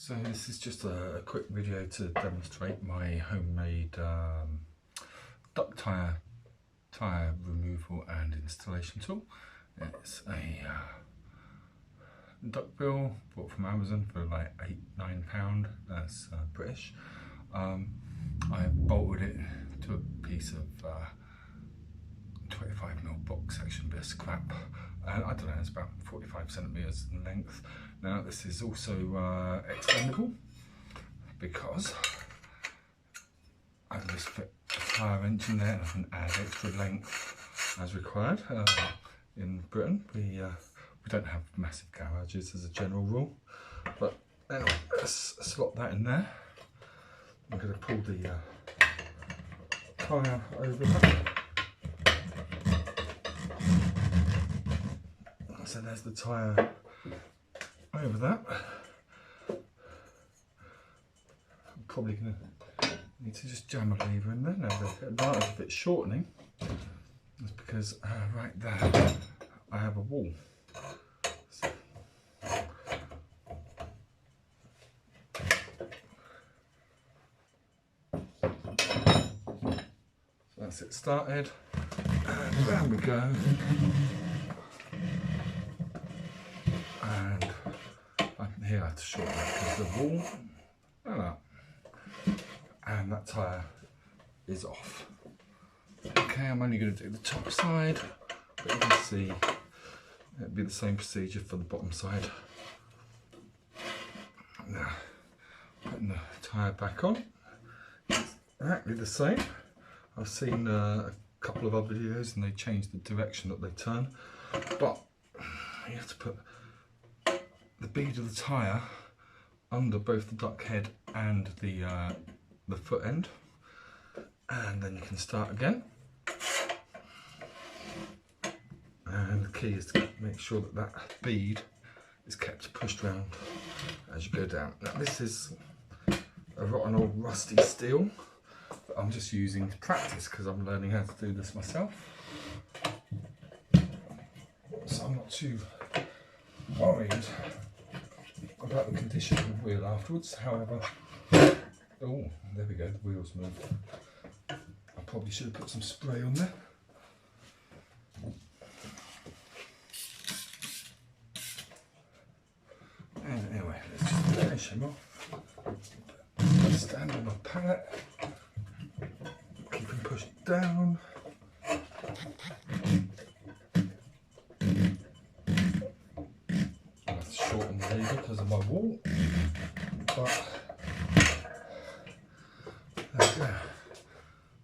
So this is just a quick video to demonstrate my homemade duck tire removal and installation tool. It's a duck bill bought from Amazon for like £8–9. That's British. I bolted it to a piece of 25mm box section, bit of scrap. I don't know, it's about 45 centimeters in length. Now this is also extendable because I can just fit a tire wrench in there and I can add extra length as required. In Britain we don't have massive garages as a general rule, but anyway, let's slot that in there. I'm going to pull the tire over that. So there's the tyre over that. I'm probably going to need to just jam a lever in there. Now the advantage of it shortening is because right there I have a wall. So that's it started, and there we go. Here I have to shorten it because the wall and that tyre is off. Okay, I'm only going to do the top side, but you can see it'll be the same procedure for the bottom side. Now, putting the tyre back on, it's exactly the same. I've seen a couple of other videos and they change the direction that they turn, but you have to put the bead of the tyre under both the duck head and the foot end, and then you can start again. And the key is to make sure that that bead is kept pushed round as you go down. Now this is a rotten old rusty steel that I'm just using to practice because I'm learning how to do this myself, so I'm not too worried about the condition of the wheel afterwards. However, oh, there we go, the wheel's moved. I probably should have put some spray on there. And anyway, let's just finish him off. Stand on my pallet, keep him pushed down. Shorten the lever because of my wall, but there we go.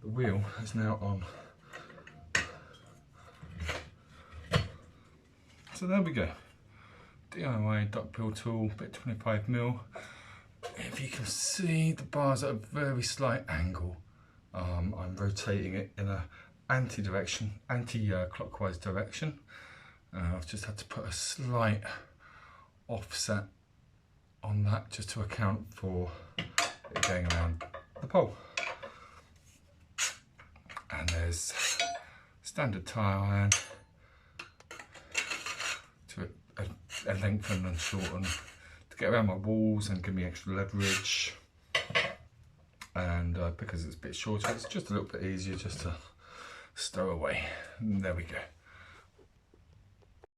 The wheel is now on. So there we go. DIY duck bill tool, bit 25mm. If you can see, the bar's at a very slight angle. I'm rotating it in a anti-clockwise direction. I've just had to put a slight offset on that just to account for it going around the pole. And there's standard tyre iron to lengthen and shorten to get around my walls and give me extra leverage. And because it's a bit shorter, it's just a little bit easier just to stow away. And there we go.